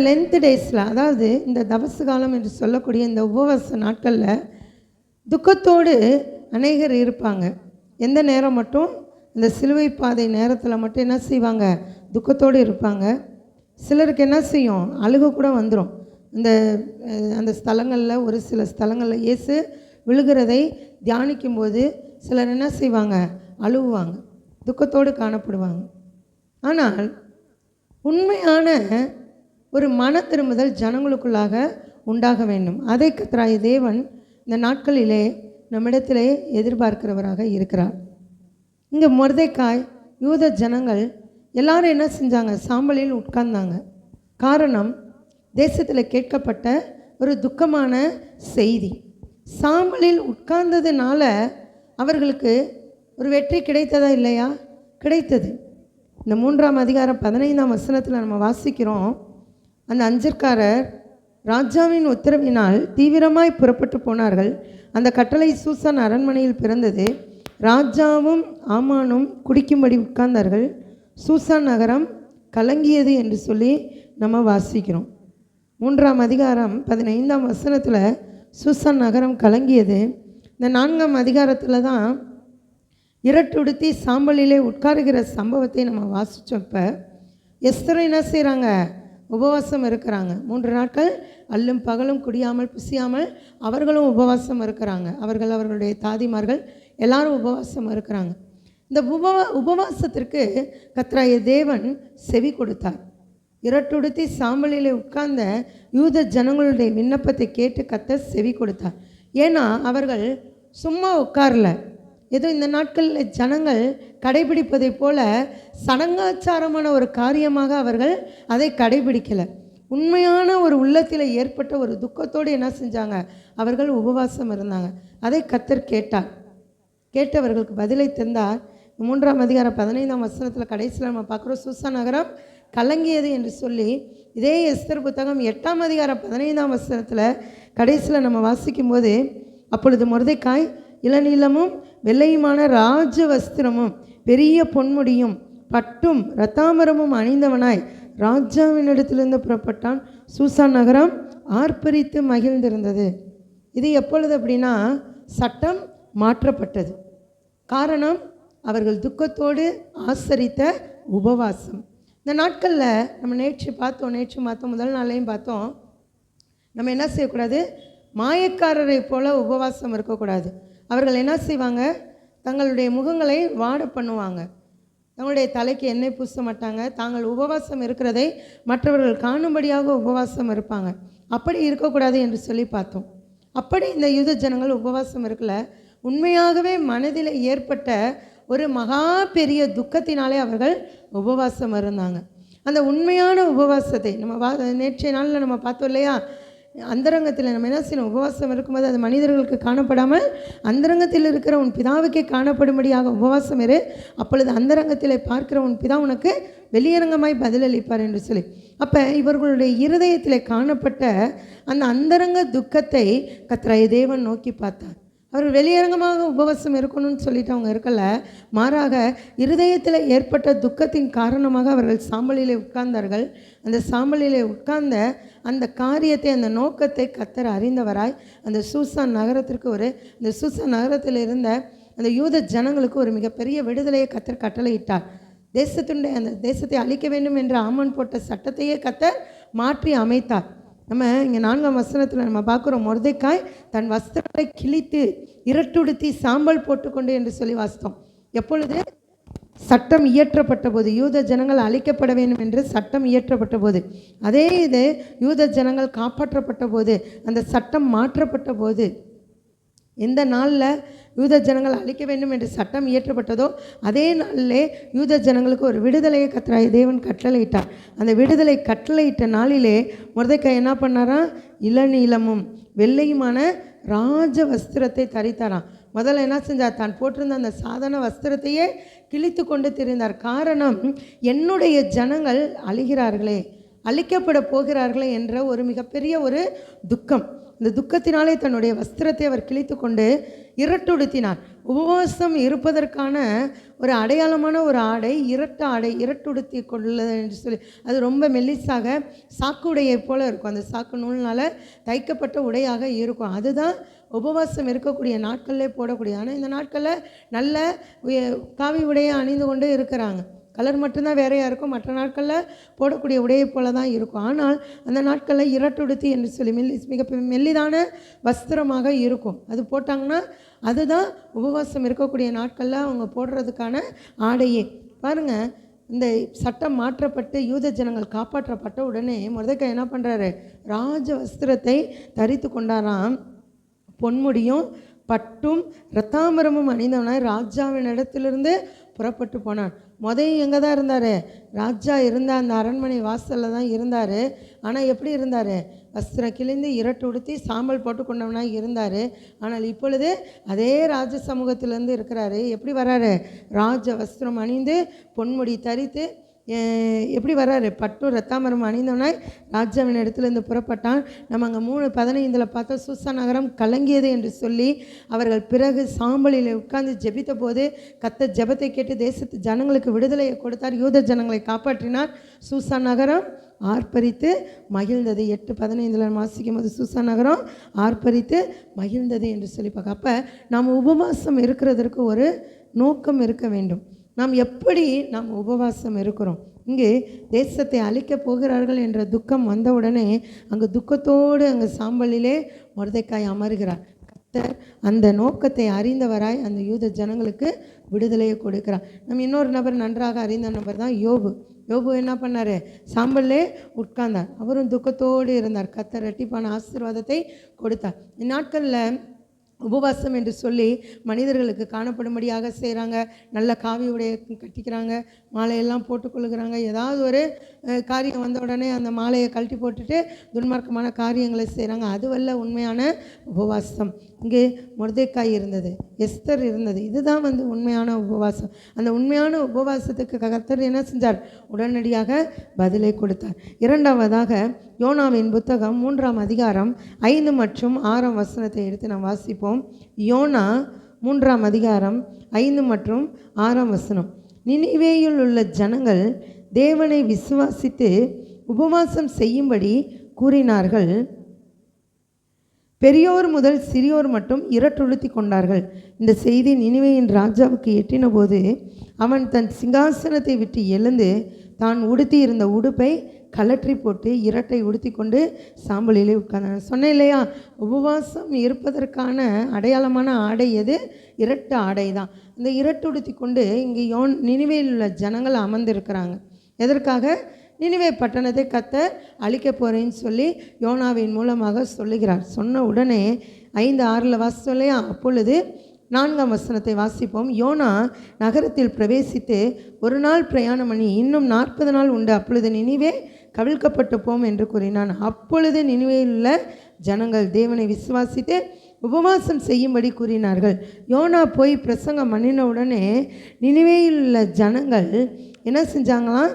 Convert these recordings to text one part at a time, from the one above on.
Length டேஸில், அதாவது இந்த தவச காலம் என்று சொல்லக்கூடிய இந்த உபவாச நாட்களில் துக்கத்தோடு அநேகர் இருப்பாங்க. எந்த நேரம் மட்டும் இந்த சிலுவை பாதை நேரத்தில் மட்டும் என்ன செய்வாங்க, துக்கத்தோடு இருப்பாங்க. சிலருக்கு என்ன செய்யும், அழுக கூட வந்துடும். இந்த அந்த ஸ்தலங்களில், ஒரு சில ஸ்தலங்களில் இயேசு விழுகிறதை தியானிக்கும்போது சிலர் என்ன செய்வாங்க, அழுவாங்க, துக்கத்தோடு காணப்படுவாங்க. ஆனால் உண்மையான ஒரு மன திரும்புதல் ஜனங்களுக்குள்ளாக உண்டாக வேண்டும். அதை கர்த்தராகிய தேவன் இந்த நாட்களிலே நம்மிடத்திலே எதிர்பார்க்கிறவராக இருக்கிறார். இங்கே மொர்தெக்காய், யூத ஜனங்கள் எல்லாரும் என்ன செஞ்சாங்க, சாம்பலில் உட்கார்ந்தாங்க. காரணம், தேசத்தில் கேட்கப்பட்ட ஒரு துக்கமான செய்தி. சாம்பலில் உட்கார்ந்ததுனால அவர்களுக்கு ஒரு வெற்றி கிடைத்ததா இல்லையா? கிடைத்தது. இந்த 3ஆம் அதிகாரம் 15ஆம் வசனத்தில் நம்ம வாசிக்கிறோம், அந்த அஞ்சற்காரர் ராஜாவின் உத்தரவினால் தீவிரமாய் புறப்பட்டு போனார்கள். அந்த கட்டளை சூசான் அரண்மனையில் பிறந்தது. ராஜாவும் ஆமானும் குடிக்கும்படி உட்கார்ந்தார்கள். சூசான் நகரம் கலங்கியது என்று சொல்லி நம்ம வாசிக்கிறோம். 3ஆம் அதிகாரம் 15ஆம் வசனத்தில் சூசான் நகரம் கலங்கியது. இந்த 4ஆம் அதிகாரத்தில் தான் இரட்டுடுத்தி சாம்பலிலே உட்காருகிற சம்பவத்தை நம்ம வாசித்தப்ப எஸ்தர் என்ன செய்கிறாங்க, உபவாசம் இருக்கிறாங்க. 3 நாட்கள் அல்லும் பகலும் குடியாமல் புசியாமல் அவர்களும் உபவாசம் இருக்கிறாங்க. அவர்களுடைய தாதிமார்கள் எல்லாரும் உபவாசம் இருக்கிறாங்க. இந்த உபவாசத்திற்கு கர்த்தராகிய தேவன் செவி கொடுத்தார். இரட்டுடுத்தி சாம்பலிலே உட்கார்ந்த யூத ஜனங்களுடைய விண்ணப்பத்தை கேட்டு கர்த்தர் செவி கொடுத்தார். ஏன்னா அவர்கள் சும்மா உட்காரல. ஏதோ இந்த நாட்களில் ஜனங்கள் கடைபிடிப்பதை போல சடங்காச்சாரமான ஒரு காரியமாக அவர்கள் அதை கடைபிடிக்கலை. உண்மையான ஒரு உள்ளத்தில் ஏற்பட்ட ஒரு துக்கத்தோடு என்ன செஞ்சாங்க, அவர்கள் உபவாசம் இருந்தாங்க. அதை கர்த்தர் கேட்டார். கேட்டவர்களுக்கு பதிலை தந்தார். 3ஆம் அதிகாரம் 15ஆம் வசனத்தில் கடைசியில் நம்ம பார்க்குறோம், சூசான் நகரம் கலங்கியது என்று சொல்லி. இதே எஸ்தர் புத்தகம் 8ஆம் அதிகாரம் 15ஆம் வசனத்தில் கடைசியில் நம்ம வாசிக்கும்போது, அப்பொழுது மொர்தெக்காய் இளநீலமும் வெள்ளையுமான ராஜ வஸ்திரமும் பெரிய பொன்முடியும் பட்டும் இரத்தாம்பரமும் அணிந்தவனாய் ராஜாவினிடத்திலிருந்து புறப்பட்டான். சூசான் நகரம் ஆர்ப்பரித்து மகிழ்ந்திருந்தது. இது எப்பொழுது அப்படின்னா, சட்டம் மாற்றப்பட்டது. காரணம், அவர்கள் துக்கத்தோடு ஆசரித்த உபவாசம். இந்த நாட்களில் நம்ம நேற்று பார்த்தோம், முதல் நாளையும் பார்த்தோம், நம்ம என்ன செய்யக்கூடாது, மாயக்காரரை போல் உபவாசம் இருக்கக்கூடாது. அவர்கள் என்ன செய்வாங்க, தங்களுடைய முகங்களை வாட பண்ணுவாங்க, தங்களுடைய தலைக்கு எண்ணெய் பூச மாட்டாங்க, தாங்கள் உபவாசம் இருக்கிறதை மற்றவர்கள் காணும்படியாக உபவாசம் இருப்பாங்க. அப்படி இருக்கக்கூடாது என்று சொல்லி பார்த்தோம். அப்படி இந்த யூத ஜனங்கள் உபவாசம் இருக்கல. உண்மையாகவே மனதில் ஏற்பட்ட ஒரு மகா பெரிய துக்கத்தினாலே அவர்கள் உபவாசம் இருந்தாங்க. அந்த உண்மையான உபவாசத்தை நம்ம நேற்றைய நாளில் நம்ம பார்த்தோம் இல்லையா? அந்தரங்கத்தில் நம்ம என்ன செய்யணும், உபவாசம் இருக்கும்போது அது மனிதர்களுக்கு காணப்படாமல் அந்தரங்கத்தில் இருக்கிற உன் பிதாவுக்கே காணப்படும்படியாக உபவாசம் இரு, அப்பொழுது அந்தரங்கத்தில் பார்க்கிற உன் பிதா உனக்கு வெளியரங்கமாய் பதிலளிப்பார் என்று சொல்லி. அப்போ இவர்களுடைய இருதயத்தில் காணப்பட்ட அந்த அந்தரங்க துக்கத்தை கர்த்தராகிய தேவன் நோக்கி பார்த்தார். அவர் வெளியரங்கமாக உபவாசம் இருக்கணும்னு சொல்லிட்டு அவங்க இருக்கல, மாறாக இருதயத்தில் ஏற்பட்ட துக்கத்தின் காரணமாக அவர்கள் சாம்பலிலே உட்கார்ந்தார்கள். அந்த சாம்பலிலே உட்கார்ந்த அந்த காரியத்தை, அந்த நோக்கத்தை கர்த்தர் அறிந்தவராய் அந்த சூசான் நகரத்திற்கு இந்த சூசான் நகரத்தில் இருந்த அந்த யூத ஜனங்களுக்கு ஒரு மிகப்பெரிய விடுதலையை கர்த்தர் கட்டளையிட்டார். அந்த தேசத்தை அழிக்க வேண்டும் என்ற ஆமன் போட்ட சட்டத்தையே கர்த்தர் மாற்றி அமைத்தார். நம்ம இங்கே 4ஆம் வசனத்தில் நம்ம பார்க்குறோம், மொர்தெக்காய் தன் வஸ்திரத்தை கிழித்து இரட்டுடுத்தி சாம்பல் போட்டுக்கொண்டு என்று சொல்லி வாசித்தோம். எப்பொழுது சட்டம் இயற்றப்பட்ட போது, யூத ஜனங்கள் அழிக்கப்பட வேண்டும் என்று சட்டம் இயற்றப்பட்ட போது, அதே இது யூத ஜனங்கள் காப்பாற்றப்பட்ட போது, அந்த சட்டம் மாற்றப்பட்ட போது, எந்த நாளில் யூத ஜனங்கள் அழிக்க வேண்டும் என்று சட்டம் இயற்றப்பட்டதோ அதே நாளிலே யூத ஜனங்களுக்கு ஒரு விடுதலையை கர்த்தராகிய தேவன் கட்டளையிட்டார். அந்த விடுதலை கட்டளையிட்ட நாளிலே மொர்தெக்காய் என்ன பண்ணாராம், இளநீலமும் வெள்ளையுமான ராஜ வஸ்திரத்தை தரித்தாராம். முதல்ல என்ன செஞ்சார், தான் போட்டிருந்த அந்த சாதாரண வஸ்திரத்தையே கிழித்து கொண்டு திரிந்தார். காரணம், என்னுடைய ஜனங்கள் அழிகிறார்களே, அழிக்கப்பட போகிறார்களே என்ற ஒரு மிகப்பெரிய ஒரு துக்கம். இந்த துக்கத்தினாலே தன்னுடைய வஸ்திரத்தை அவர் கிழித்து கொண்டு இரட்டுடுத்தினார். உபவாசம் இருப்பதற்கான ஒரு அடையாளமான ஒரு ஆடை இரட்டுடுத்தி கொள்ளது என்று சொல்லி, அது ரொம்ப மெல்லிசாக சாக்கு உடையை போல இருக்கும். அந்த சாக்கு நூல்னால் தைக்கப்பட்ட உடையாக இருக்கும். அதுதான் உபவாசம் இருக்கக்கூடிய நாட்களிலே போடக்கூடிய. ஆனால் இந்த நாட்களில் நல்ல காவி உடையை அணிந்து கொண்டு இருக்கிறாங்க. கலர் மட்டும்தான் வேறையாக இருக்கும். மற்ற நாட்களில் போடக்கூடிய உடையை போல தான் இருக்கும். ஆனால் அந்த நாட்களில் இரட்டுடுத்தி என்று சொல்லி மிக மெல்லிதான வஸ்திரமாக இருக்கும். அது போட்டாங்கன்னா அதுதான் உபவாசம் இருக்கக்கூடிய நாட்களில் அவங்க போடுறதுக்கான ஆடையே. பாருங்கள், இந்த சட்டம் மாற்றப்பட்டு யூத ஜனங்கள் காப்பாற்றப்பட்ட உடனே மொர்தெக்காய் என்ன பண்ணுறாரு? ராஜ வஸ்திரத்தை தரித்து கொண்டாராம். பொன்முடியும் பட்டும் இரத்தாம்பரமும் அணிந்தவனாய் ராஜாவின் இடத்திலிருந்து புறப்பட்டு போனான். எங்கே தான் இருந்தார்? ராஜா இருந்த அந்த அரண்மனை வாசலில் தான் இருந்தார். ஆனால் எப்படி இருந்தார்? வஸ்திரம் கிழிந்து இரட்டு உடுத்தி சாம்பல் போட்டு கொண்டவனாக இருந்தார். ஆனால் இப்பொழுது அதே ராஜ சமூகத்திலேருந்து இருக்கிறாரு. எப்படி வர்றாரு? ராஜ வஸ்திரம் அணிந்து பொன்முடி தரித்து எப்படி வர்றாரு? பட்டும் இரத்தாம்பரம் அணிந்தவனாய் ராஜாவின் இடத்துலேருந்து புறப்பட்டான். நம்ம அங்கே 3:15 பார்த்தா சூசா நகரம் கலங்கியது என்று சொல்லி அவர்கள் பிறகு சாம்பலில் உட்கார்ந்து ஜெபித்த போது கர்த்தர் ஜெபத்தை கேட்டு தேசத்து ஜனங்களுக்கு விடுதலையை கொடுத்தார். யூத ஜனங்களை காப்பாற்றினார். சூசா நகரம் ஆர்ப்பரித்து மகிழ்ந்தது. 8:15 வாசிக்கும் போது சூசா நகரம் ஆர்ப்பரித்து மகிழ்ந்தது என்று சொல்லி பார்க்க. அப்போ நாம் உபவாசம் இருக்கிறதற்கு ஒரு நோக்கம் இருக்க வேண்டும். நாம் எப்படி நாம் உபவாசம் இருக்கிறோம்? இங்கே தேசத்தை அழிக்கப் போகிறார்கள் என்ற துக்கம் வந்தவுடனே அங்கே துக்கத்தோடு அங்கே சாம்பலிலே மொர்தெக்காய் அமர்கிறார். கர்த்தர் அந்த நோக்கத்தை அறிந்தவராய் அந்த யூத ஜனங்களுக்கு விடுதலையை கொடுக்கிறார். நம்ம இன்னொரு நபர் நன்றாக அறிந்த நபர் தான் யோபு. யோபு என்ன பண்ணார்? சாம்பல்லே உட்கார்ந்தார். அவரும் துக்கத்தோடு இருந்தார். கர்த்தர் இரட்டிப்பான ஆசீர்வாதத்தை கொடுத்தார். இந்நாட்களில் உபவாசம் என்று சொல்லி மனிதர்களுக்கு காணப்படும்படியாக செய்கிறாங்க. நல்ல காவி உடையை கட்டிக்கிறாங்க, மாலையெல்லாம் போட்டுக்கொள்ளுகிறாங்க. ஏதாவது ஒரு காரியம் வந்த உடனே அந்த மாலையை கழட்டி போட்டுட்டு துன்மார்க்கமான காரியங்களை செய்கிறாங்க. அதுவல்ல உண்மையான உபவாசம். இங்கே மொர்தெக்காய் இருந்தது, எஸ்தர் இருந்தது. இதுதான் உண்மையான உபவாசம். அந்த உண்மையான உபவாசத்துக்கு கர்த்தர் என்ன செஞ்சார்? உடனடியாக பதிலை கொடுத்தார். இரண்டாவதாக யோனாவின் புத்தகம் 3ஆம் அதிகாரம் 5 மற்றும் 6ஆம் வசனத்தை எடுத்து நாம் வாசிப்போம். யோனா 3ஆம் அதிகாரம் 5 மற்றும் 6ஆம் வசனம். நினிவேயில் உள்ள ஜனங்கள் தேவனை விசுவாசித்து உபவாசம் செய்யும்படி கூறினார்கள். பெரியோர் முதல் சிறியோர் மட்டும் இரட்டுடுத்தி கொண்டார்கள். இந்த செய்தி நினிவேயின் ராஜாவுக்கு எட்டின போது அவன் தன் சிங்காசனத்தை விட்டு எழுந்து தான் உடுத்தி இருந்த உடுப்பை கலற்றி போட்டு இரட்டை உடுத்தி கொண்டு சாம்பலிலே உட்கார்ந்தான். சொன்னேன் இல்லையா? உபவாசம் இருப்பதற்கான அடையாளமான ஆடை எது? இரட்டு ஆடை தான். இந்த இரட்டு உடுத்தி கொண்டு இங்கே நினிவேயில் உள்ள ஜனங்கள் அமர்ந்திருக்கிறாங்க. எதற்காக? நினிவே பட்டணத்தை கர்த்தர் அழிக்க போகிறேன்னு சொல்லி யோனாவின் மூலமாக சொல்லுகிறார். சொன்ன உடனே 5:6 வாசித்தோம் இல்லையா? அப்பொழுது 4ஆம் வசனத்தை வாசிப்போம். யோனா நகரத்தில் பிரவேசித்து ஒரு நாள் பிரயாணம் பண்ணி இன்னும் 40 நாள் உண்டு, அப்பொழுது நினிவே கவிழ்க்கப்பட்டு போம் என்று கூறினான். அப்பொழுது நினிவேயில் உள்ள ஜனங்கள் தேவனை விசுவாசித்து உபவாசம் செய்யும்படி கூறினார்கள். யோனா போய் பிரசங்கம் பண்ணின உடனே நினிவேயில் உள்ள ஜனங்கள் என்ன செஞ்சாங்களாம்?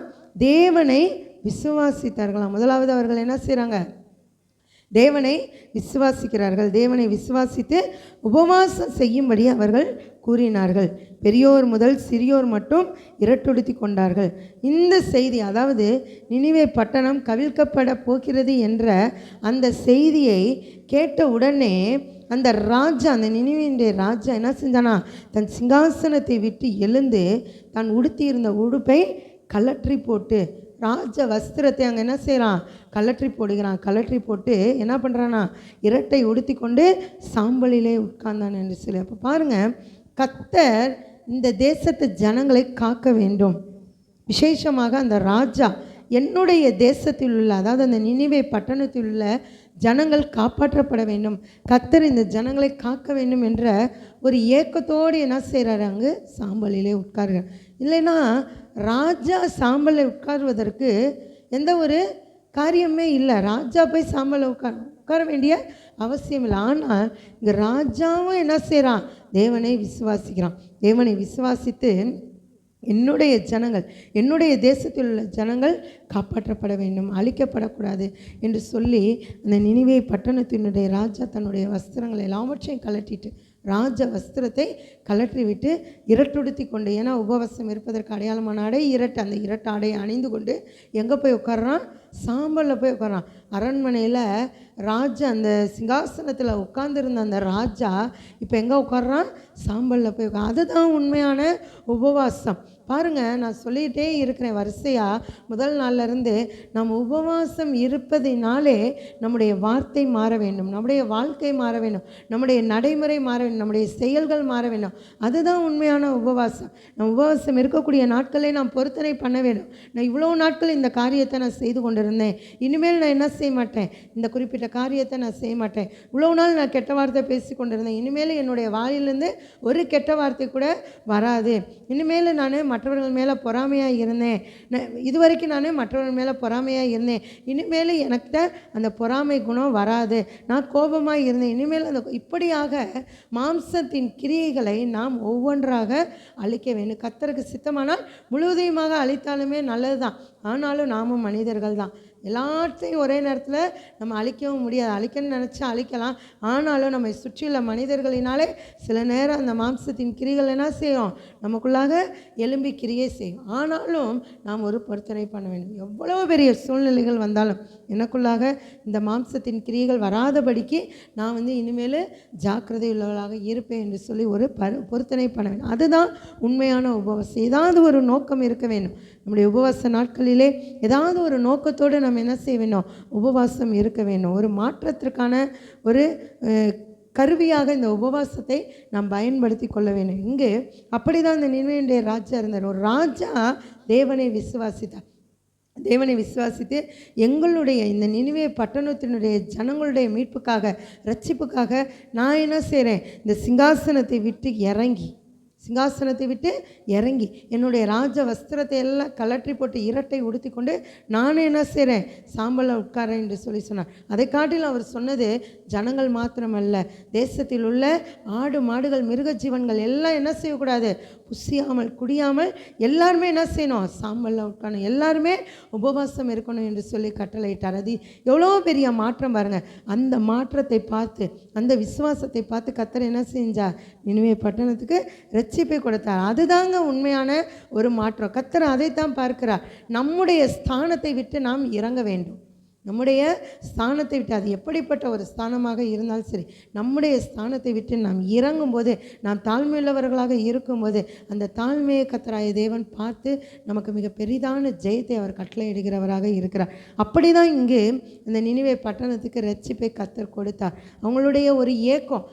தேவனை விசுவாசித்தார்களாம். முதலாவது அவர்கள் என்ன செய்கிறாங்க? தேவனை விசுவாசிக்கிறார்கள். தேவனை விசுவாசித்து உபவாசம் செய்யும்படி அவர்கள் கூறினார்கள். பெரியோர் முதல் சிறியோர் மட்டும் இரட்டுடுத்தி கொண்டார்கள். இந்த செய்தி, அதாவது நினிவே பட்டணம் கவிழ்க்கப்பட போகிறது என்ற அந்த செய்தியை கேட்ட உடனே அந்த ராஜா, அந்த நினிவேயுடைய ராஜா என்ன செஞ்சானா? தன் சிங்காசனத்தை விட்டு எழுந்து தான் உடுத்தியிருந்த உடுப்பை கலற்றி போட்டு ராஜ வஸ்திரத்தை அங்கே என்ன செய்கிறான்? கலற்றி போடுகிறான். கலற்றி போட்டு என்ன பண்ணுறான்னா இரட்டை உடுத்தி கொண்டு சாம்பலிலே உட்கார்ந்தான் என்று சொல்லி. அப்போ பாருங்கள், கர்த்தர் இந்த தேசத்து ஜனங்களை காக்க வேண்டும். விசேஷமாக அந்த ராஜா என்னுடைய தேசத்தில் உள்ள, அதாவது அந்த நினிவே பட்டணத்தில் உள்ள ஜனங்கள் காப்பாற்றப்பட வேண்டும், கர்த்தர் இந்த ஜனங்களை காக்க வேண்டும் என்ற ஒரு ஏக்கத்தோடு என்ன செய்கிறாரு? அங்கு சாம்பலிலே உட்காருங்க. இல்லைன்னா ராஜா சாம்பலை உட்காருவதற்கு எந்த ஒரு காரியமே இல்லை. ராஜா போய் சாம்பலை உட்கார வேண்டிய அவசியம் இல்லை. ஆனால் இங்கே ராஜாவும் என்ன செய்கிறான்? தேவனை விசுவாசிக்கிறான். தேவனை விசுவாசித்து என்னுடைய ஜனங்கள், என்னுடைய தேசத்தில் உள்ள ஜனங்கள் காப்பாற்றப்பட வேண்டும், அழிக்கப்படக்கூடாது என்று சொல்லி அந்த நினிவே பட்டணத்தினுடைய ராஜா தன்னுடைய வஸ்திரங்கள் எல்லாவற்றையும் கலட்டிட்டு, ராஜ வஸ்திரத்தை கலற்றி விட்டு இரட்டுடுத்தி கொண்டு, ஏன்னா உபவாசம் இருப்பதற்கு அடையாளமான ஆடை இரட்டு, அந்த இரட்டு ஆடையை அணிந்து கொண்டு எங்கே போய் உட்கார்றான்? சாம்பலில் போய் உட்காரான். அரண்மனையில் ராஜா அந்த சிங்காசனத்தில் உட்கார்ந்துருந்த அந்த ராஜா இப்போ எங்கே உட்கார்றான்? சாம்பலில் போய் அதுதான் உண்மையான உபவாசம். பாருங்கள், நான் சொல்லிகிட்டே இருக்கிறேன் வரிசையாக. முதல் நாள்லேருந்து நம்ம உபவாசம் இருப்பதினாலே நம்முடைய வார்த்தை மாற வேண்டும், நம்முடைய வாழ்க்கை மாற வேண்டும், நம்முடைய நடைமுறை மாற வேண்டும், நம்முடைய செயல்கள் மாற வேண்டும். அதுதான் உண்மையான உபவாசம். நம்ம உபவாசம் இருக்கக்கூடிய நாட்களை நாம் பொருத்தனை பண்ண வேண்டும். நான் இவ்வளோ நாட்கள் இந்த காரியத்தை நான் செய்து கொண்டிருந்தேன், இனிமேல் நான் என்ன செய்ய மாட்டேன், இந்த குறிப்பிட்ட காரியத்தை நான் செய்ய மாட்டேன். இவ்வளோ நாள் நான் கெட்ட வார்த்தை பேசி கொண்டிருந்தேன், இனிமேல் என்னுடைய வாயிலிருந்து ஒரு கெட்ட வார்த்தை கூட வராது. இனிமேல் நான் மற்றவர்கள் மேலே பொறாமையாக இருந்தேன், இதுவரைக்கும் நான் மற்றவர்கள் மேலே பொறாமையாக இருந்தேன், இனிமேல் எனக்கு அந்த பொறாமை குணம் வராது. நான் கோபமாக இருந்தேன், இனிமேல் அந்த இப்படியாக மாம்சத்தின் கிரியைகளை நாம் ஒவ்வொன்றாக அழிக்க வேண்டும். கர்த்தருக்கு சித்தமானால் முழுவதையுமாக அழித்தாலுமே நல்லது தான். ஆனாலும் நாமும் மனிதர்கள் தான். எல்லாத்தையும் ஒரே நேரத்தில் நம்ம அழிக்கவும் முடியாது. அழிக்கணும்னு நினச்சா அழிக்கலாம். ஆனாலும் நம்மை சுற்றியுள்ள மனிதர்களினாலே சில நேரம் அந்த மாம்சத்தின் கிரிகள் என்ன செய்யும்? நமக்குள்ளாக எலும்பி கிரியை செய்யும். ஆனாலும் நாம் ஒரு பொருத்தனை பண்ண வேண்டும். எவ்வளோ பெரிய சூழ்நிலைகள் வந்தாலும் எனக்குள்ளாக இந்த மாம்சத்தின் கிரியைகள் வராதபடிக்கு நான் இனிமேல் ஜாக்கிரதை உள்ளவர்களாக இருப்பேன் என்று சொல்லி ஒரு பொருத்தனை பண்ண வேண்டும். அதுதான் உண்மையான உபவாசம். ஏதாவது ஒரு நோக்கம் இருக்க வேண்டும். நம்முடைய உபவாச நாட்களிலே ஏதாவது ஒரு நோக்கத்தோடு நம்ம என்ன செய்ய வேண்டும்? உபவாசம் இருக்க வேண்டும். ஒரு மாற்றத்திற்கான ஒரு கருவியாக இந்த உபவாசத்தை நாம் பயன்படுத்தி கொள்ள வேண்டும். இங்கு அப்படி தான் இந்த நினிவே ராஜா இருந்தார். ஒரு ராஜா தேவனை விசுவாசித்தார். தேவனை விசுவாசித்து எங்களுடைய இந்த நினிவே பட்டணத்தினுடைய ஜனங்களுடைய மீட்புக்காக, ரட்சிப்புக்காக நான் என்ன செய்கிறேன்? இந்த சிங்காசனத்தை விட்டு இறங்கி என்னுடைய ராஜ வஸ்திரத்தை எல்லாம் கலற்றி போட்டு இரட்டை உடுத்தி கொண்டு நானே என்ன செய்கிறேன்? சாம்பலில் உட்காரேன் என்று சொல்லி சொன்னார். அதை காட்டில் அவர் சொன்னது ஜனங்கள் மாத்திரமல்ல, தேசத்தில் உள்ள ஆடு மாடுகள் மிருக ஜீவன்கள் எல்லாம் என்ன செய்யக்கூடாது? புசியாமல் குடியாமல் எல்லாருமே என்ன செய்யணும்? சாம்பலில் உட்காரணும், எல்லாருமே உபவாசம் இருக்கணும் என்று சொல்லி கட்டளையிட்டார். அது எவ்வளோ பெரிய மாற்றம் பாருங்கள். அந்த மாற்றத்தை பார்த்து, அந்த விசுவாசத்தை பார்த்து கர்த்தர் என்ன செஞ்சார்? நினிவே பட்டணத்துக்கு ரட்சிப்பை கொடுத்தார். அதுதாங்க உண்மையான ஒரு மாற்றம். கர்த்தர் அதைத்தான் பார்க்கிறார். நம்முடைய ஸ்தானத்தை விட்டு நாம் இறங்க வேண்டும். நம்முடைய ஸ்தானத்தை விட்டு, அது எப்படிப்பட்ட ஒரு ஸ்தானமாக இருந்தாலும் சரி, நம்முடைய ஸ்தானத்தை விட்டு நாம் இறங்கும்போது, நாம் தாழ்மையுள்ளவர்களாக இருக்கும்போது அந்த தாழ்மையை கர்த்தராகிய தேவன் பார்த்து நமக்கு மிக பெரிதான ஜெயத்தை அவர் கட்டளையிடுகிறவராக இருக்கிறார். அப்படி தான் இங்கு இந்த நினிவே பட்டணத்துக்கு ரட்சிப்பை கர்த்தர் கொடுத்தார். அவங்களுடைய ஒரு ஏக்கம்,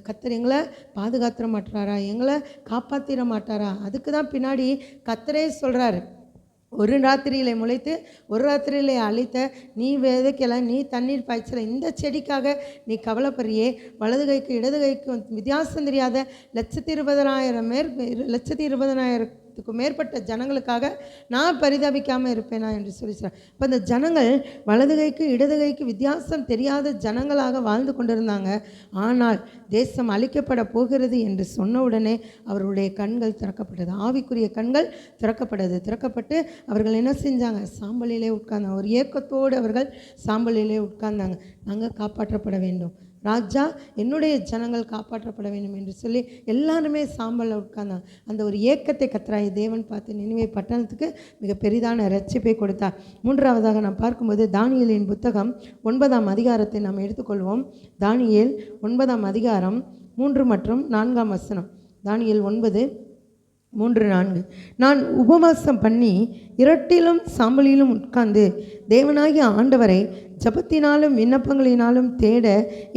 கர்த்தர் எங்களை பாதுகாத்திர மாட்டாரா, எங்களை காப்பாற்றிட மாட்டாரா? அதுக்கு தான் பின்னாடி கர்த்தரே சொல்கிறாரு, ஒரு ராத்திரியிலே முளைத்து ஒரு ராத்திரியிலே அழித்த நீ விதைக்கல, நீ தண்ணீர் பாய்ச்சல, இந்த செடிக்காக நீ கவலைப்படுறியே, வலது கைக்கு இடது கைக்கு வித்தியாசம் தெரியாத 1,20,000 மேற்பட்ட ஜனங்களுக்காக நான் பரிதாபிக்காமல் இருப்பேனா என்று சொல்லி சொல்கிறார். இப்போ அந்த ஜனங்கள் வலது கைக்கு இடது கைக்கு வித்தியாசம் தெரியாத ஜனங்களாக வாழ்ந்து கொண்டிருந்தாங்க. ஆனால் தேசம் அழிக்கப்பட போகிறது என்று சொன்ன உடனே அவர்களுடைய கண்கள் திறக்கப்பட்டது, ஆவிக்குரிய கண்கள் திறக்கப்பட்டு அவர்கள் என்ன செஞ்சாங்க? சாம்பலிலே உட்கார்ந்தாங்க. ஒரு ஏக்கத்தோடு அவர்கள் சாம்பலிலே உட்கார்ந்தாங்க. நாங்கள் காப்பாற்றப்பட வேண்டும், ராஜா என்னுடைய ஜனங்கள் காப்பாற்றப்பட வேண்டும் என்று சொல்லி எல்லாருமே சாம்பலில் உட்கார்ந்தாங்க. அந்த ஒரு ஏக்கத்தை கர்த்தராகிய தேவன் பார்த்து நினிவே பட்டணத்துக்கு மிக பெரிதான ரட்சிப்பை கொடுத்தார். மூன்றாவதாக நாம் பார்க்கும்போது தானியேலின் புத்தகம் 9ஆம் அதிகாரத்தை நாம் எடுத்துக்கொள்வோம். தானியேல் 9ஆம் அதிகாரம் 3 மற்றும் 4ஆம் வசனம். தானியேல் 9:3-4. நான் உபவாசம் பண்ணி இரட்டிலும் சாம்பலிலும் உட்கார்ந்து தேவனாகிய ஆண்டவரை ஜபத்தினாலும் விண்ணப்பங்களினாலும் தேட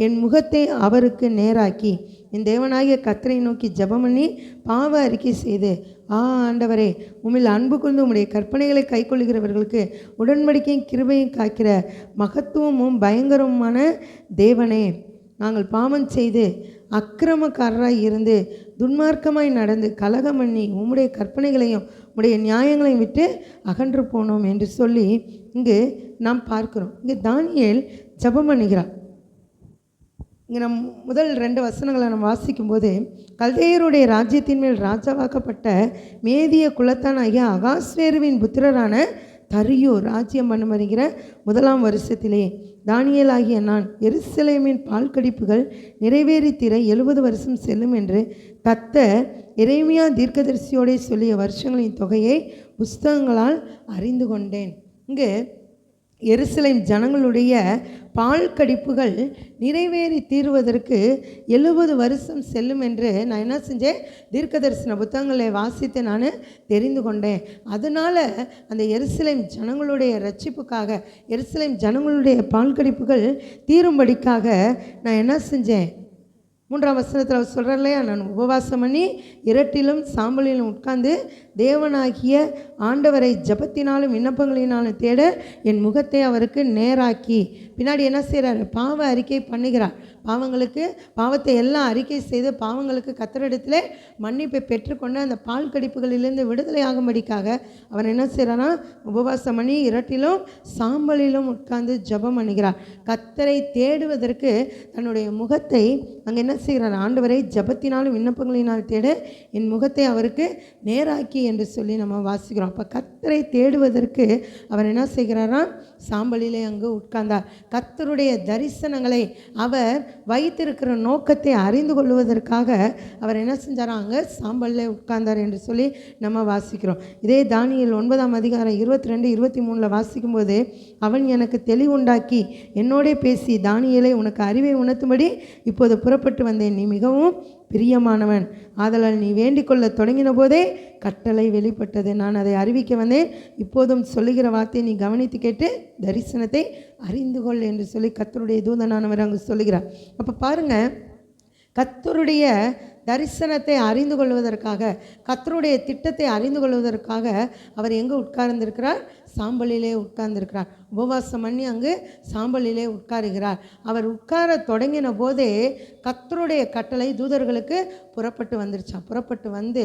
என் முகத்தை அவருக்கு நேராக்கி என் தேவனாகிய கர்த்தரை நோக்கி ஜபம் பண்ணி பாவ அறிக்கை செய்து, ஆண்டவரே, உம்மில் அன்பு கொண்டு உம்முடைய கற்பனைகளை கைக்கொள்கிறவர்களுக்கு உடன்படிக்கையும் கிருபையும் காக்கிற மகத்துவமும் பயங்கரமான தேவனே, நாங்கள் பாவம் செய்து அக்கிரமக்காரராய் இருந்து துன்மார்க்கமாய் நடந்து கலகம் பண்ணி உம்முடைய கற்பனைகளையும் உம்முடைய நியாயங்களையும் விட்டு அகன்று போனோம் என்று சொல்லி இங்கு நாம் பார்க்கிறோம். இங்கு தானியேல் ஜெபம் பண்ணுகிறார். இங்கே முதல் 2 வசனங்களை நம்ம வாசிக்கும்போது, கல்தேயருடைய ராஜ்யத்தின் மேல் ராஜாவாக்கப்பட்ட மேதிய குலத்தானாகிய அகாஸ்வேருவின் புத்திரரான தரியு ராஜ்யம் பண்ண வருகிற 1ஆம் வருஷத்திலே தானியேலாகிய நான் எருசலேமின் பால்கடிப்புகள் நிறைவேறி தீர 70 வருஷம் செல்லும் என்று கர்த்தர் எரேமியா தீர்க்கதரிசியோடே சொல்லிய வருஷங்களின் தொகையை புஸ்தகங்களால் அறிந்து கொண்டேன். இங்கு எருசலேம் ஜனங்களுடைய பால் கடிப்புகள் நிறைவேறி தீர்வதற்கு 70 வருஷம் செல்லும் என்று நான் என்ன செஞ்சேன், தீர்க்க தரிசன புத்தகங்களை வாசித்து நான் தெரிந்து கொண்டேன். அதனால் அந்த எருசலேம் ஜனங்களுடைய ரட்சிப்புக்காக, எருசலேம் ஜனங்களுடைய பால் கடிப்புகள் தீரும்படிக்காக நான் என்ன செஞ்சேன், 3ஆம் வசனத்தில் அவர் சொல்கிறார் இல்லையா, நான் உபவாசம் பண்ணி இரட்டிலும் சாம்பலிலும் உட்கார்ந்து தேவனாகிய ஆண்டவரை ஜபத்தினாலும் விண்ணப்பங்களினாலும் தேட என் முகத்தை அவருக்கு நேராக்கி, பின்னாடி என்ன செய்கிறார், பாவ அறிக்கை பண்ணுகிறார். பாவத்தை எல்லாம் அறிக்கை செய்து பாவங்களுக்கு கர்த்தரிடத்திலே மன்னிப்பை பெற்றுக்கொண்டு அந்த பால் கடிப்புகளிலிருந்து விடுதலை ஆகும்படிக்காக அவர் என்ன செய்கிறாரா, உபவாசம் பண்ணி இரட்டிலும் சாம்பலிலும் உட்கார்ந்து ஜபம் பண்ணுகிறார். கர்த்தரை தேடுவதற்கு தன்னுடைய முகத்தை அங்கே என்ன செய்கிறார், ஆண்டவரை ஜபத்தினாலும் விண்ணப்பங்களினால் தேட என் முகத்தை அவருக்கு நேராக்கி என்று சொல்லி நம்ம வாசிக்கிறோம். அப்போ கர்த்தரை தேடுவதற்கு அவர் என்ன செய்கிறாரா, சாம்பலிலே அங்கு உட்கார்ந்தார். கர்த்தருடைய தரிசனங்களை அவர் வைத்திருக்கிற நோக்கத்தை அறிந்து கொள்வதற்காக அவர் என்ன செஞ்சாரா, அங்கே சாம்பலில் உட்கார்ந்தார் என்று சொல்லி நம்ம வாசிக்கிறோம். இதே தானியேல் 9ஆம் அதிகாரம் 22, 23 வாசிக்கும்போது, அவன் எனக்கு தெளிவுண்டாக்கி என்னோடே பேசி, தானியேலை உனக்கு அறிவை உணர்த்தும்படி இப்போது புறப்பட்டு வந்தேன். நீ மிகவும் பிரியமானவன், ஆதலால் நீ வேண்டிக் கொள்ள தொடங்கின போதே கட்டளை வெளிப்பட்டது. நான் அதை அறிவிக்க வந்தேன். இப்போதும் சொல்லுகிற வார்த்தையை நீ கவனித்து கேட்டு தரிசனத்தை அறிந்து கொள் என்று சொல்லி கர்த்தருடைய தூதனானவர் அங்கு சொல்லுகிறார். அப்போ பாருங்கள், கர்த்தருடைய தரிசனத்தை அறிந்து கொள்வதற்காக, கர்த்தருடைய திட்டத்தை அறிந்து கொள்வதற்காக அவர் எங்கே உட்கார்ந்திருக்கிறார், சாம்பலிலே உட்கார்ந்திருக்கிறார். உபவாசம் பண்ணி அங்கு சாம்பலிலே உட்காருகிறார். அவர் உட்கார தொடங்கின போதே கர்த்தருடைய கட்டளை தூதர்களுக்கு புறப்பட்டு வந்துருச்சான். புறப்பட்டு வந்து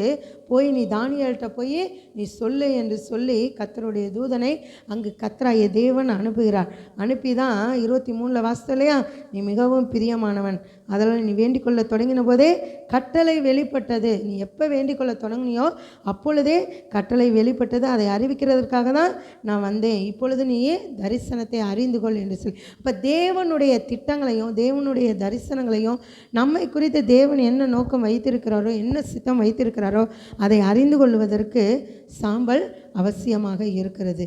போய் நீ தானியேல்கிட்ட போய் நீ சொல்லு என்று சொல்லி கர்த்தருடைய தூதனை அங்கு கர்த்தராகிய தேவன் அனுப்புகிறார். அனுப்பி தான் 23 வாசலையா, நீ மிகவும் பிரியமானவன், அதனால் நீ வேண்டிக் கொள்ள தொடங்கின போதே கட்டளை வெளிப்பட்டது. நீ எப்போ வேண்டிக் கொள்ள தொடங்கினியோ அப்பொழுதே கட்டளை வெளிப்பட்டது. அதை அறிவிக்கிறதுக்காக தான் நான் வந்தேன். இப்பொழுது நீ தரிசனத்தை அறிந்து கொள் என்று சொல்லி. அப்போ தேவனுடைய திட்டங்களையும் தேவனுடைய தரிசனங்களையும் நம்மை குறித்து தேவன் என்ன நோக்கம் வைத்திருக்கிறாரோ, என்ன சித்தம் வைத்திருக்கிறாரோ அதை அறிந்து கொள்வதற்கு சாம்பல் அவசியமாக இருக்கிறது.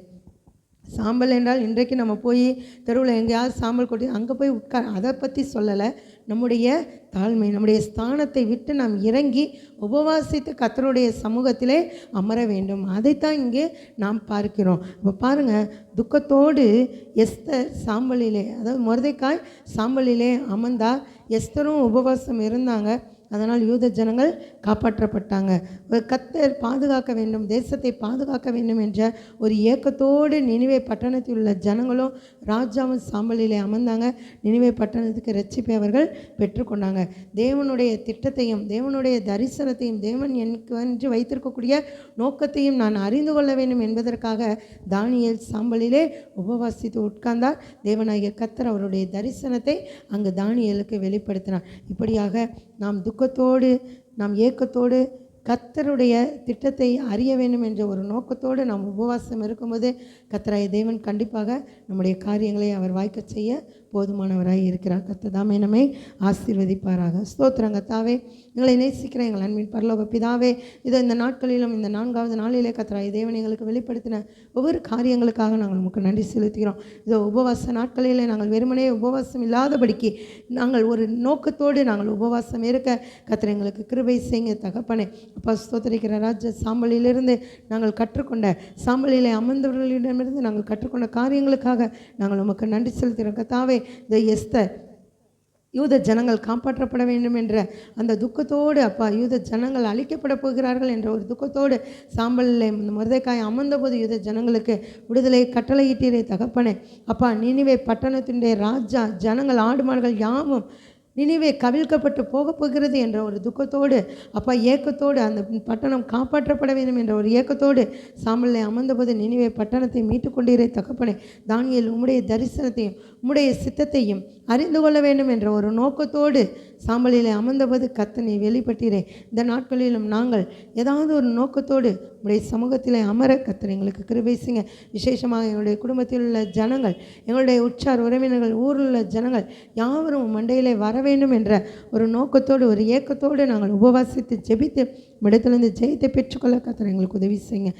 சாம்பல் என்றால் இன்றைக்கு நம்ம போய் தெருவில் எங்கேயாவது சாம்பல் கொட்டி அங்கே போய் அதை பற்றி சொல்லலை. நம்முடைய தாழ்மை, நம்முடைய ஸ்தானத்தை விட்டு நாம் இறங்கி உபவாசித்து கர்த்தருடைய சமூகத்திலே அமர வேண்டும். அதைத்தான் இங்கே நாம் பார்க்கிறோம். இப்போ பாருங்கள், துக்கத்தோடு எஸ்தர் சாம்பலிலே, அதாவது மொர்தெக்காய் சாம்பலிலே அமர்ந்தார். எஸ்தரும் உபவாசம் இருந்தாங்க. அதனால் யூத ஜனங்கள் காப்பாற்றப்பட்டாங்க. கர்த்தர் பாதுகாக்க வேண்டும், தேசத்தை பாதுகாக்க வேண்டும் என்ற ஒரு ஏக்கத்தோடு நினிவே பட்டணத்தில் உள்ள ஜனங்களும் ராஜாவும் சாம்பலிலே அமர்ந்தாங்க. நினிவே பட்டணத்துக்கு ரட்சிப்பை அவர்கள் பெற்றுக்கொண்டாங்க. தேவனுடைய திட்டத்தையும் தேவனுடைய தரிசனத்தையும் தேவன் எனக்கு என்று வைத்திருக்கக்கூடிய நோக்கத்தையும் நான் அறிந்து கொள்ள வேண்டும் என்பதற்காக தானியேல் சாம்பலிலே உபவாசித்து உட்கார்ந்தார். தேவனாகிய கர்த்தர் அவருடைய தரிசனத்தை அங்கு தானியேலுக்கு வெளிப்படுத்தினார். இப்படியாக நாம் துக்கத்தோடு, நாம் ஏக்கத்தோடு கர்த்தருடைய திட்டத்தை அறிய வேண்டும் என்ற ஒரு நோக்கத்தோடு நாம் உபவாசம் இருக்கும்போது கர்த்தராகிய தேவன் கண்டிப்பாக நம்முடைய காரியங்களை அவர் வாய்க்க செய்ய போதுமானவராய் இருக்கிறார். கர்த்தர் தாமே நம்மை ஆசீர்வதிப்பாராக. ஸ்தோத்திரம் கர்த்தாவே, எங்களை நேசிக்கிற எங்கள் அன்பின் பரலோக பிதாவே, இதோ இந்த நாட்களிலும் இந்த 4வது நாளிலே கர்த்தராகிய தேவன் எங்களுக்கு வெளிப்படுத்தின ஒவ்வொரு காரியங்களுக்காக நாங்கள் உங்களுக்கு நன்றி செலுத்துகிறோம். இதோ உபவாச நாட்களிலே நாங்கள் வெறுமனே உபவாசம் இல்லாதபடிக்கு நாங்கள் ஒரு நோக்கத்தோடு நாங்கள் உபவாசம் இருக்க கர்த்தர் எங்களுக்கு கிருபை செய்யுங்க தகப்பனே. அப்பா ஸ்தோத்திரிக்கிற ராஜா, சாம்பலிலிருந்து நாங்கள் கற்றுக்கொண்ட, சாம்பலிலே அமர்ந்தவர்களிடமிருந்து நாங்கள் கற்றுக்கொண்ட காரியங்களுக்காக நாங்கள் உமக்கு நன்றி செலுத்துகிறோம் கர்த்தாவே. இந்த எஸ்தர் யூத ஜனங்கள் காப்பாற்றப்பட வேண்டும் என்ற அந்த துக்கத்தோடு, அப்பா யூத ஜனங்கள் அழிக்கப்பட போகிறார்கள் என்ற ஒரு துக்கத்தோடு சாம்பலில் மொர்தெக்காய் அமர்ந்தபோது யூத ஜனங்களுக்கு விடுதலை கட்டளையிட்டீரே தகப்பனே. அப்பா நினிவே பட்டணத்தினுடைய ராஜா, ஜனங்கள் ஆடு மாடுகள் யாவும் நினிவே கவிழ்க்கப்பட்டு போக போகிறது என்ற ஒரு துக்கத்தோடு, அப்பா ஏக்கத்தோடு, அந்த பட்டணம் காப்பாற்றப்பட வேண்டும் என்ற ஒரு ஏக்கத்தோடு சாம்பலில் அமர்ந்தபோது நினிவே பட்டணத்தை மீட்டு கொண்டீரே தகப்பனே. தானியேல் உம்முடைய தரிசனத்தையும் உம்முடைய சித்தத்தையும் அறிந்து கொள்ள வேண்டும் என்ற ஒரு நோக்கத்தோடு சாம்பலில் அமர்ந்தபோது கர்த்தனை வெளிப்பட்டீரே. இந்த நாட்களிலும் நாங்கள் ஏதாவது ஒரு நோக்கத்தோடு உம்முடைய சமூகத்தில் அமர கர்த்தர் எங்களுக்கு கிருபை செய்யுங்க. விசேஷமாக எங்களுடைய குடும்பத்தில் உள்ள ஜனங்கள், எங்களுடைய உற்றார் உறவினர்கள், ஊரில் உள்ள ஜனங்கள் யாவரும் மண்டையிலே வர வேண்டும் என்ற ஒரு நோக்கத்தோடு, ஒரு ஏக்கத்தோடு நாங்கள் உபவாசித்து ஜெபித்து இடத்திலிருந்து ஜெயத்தை பெற்றுக்கொள்ள கர்த்தர் எங்களுக்கு உதவி செய்யுங்க.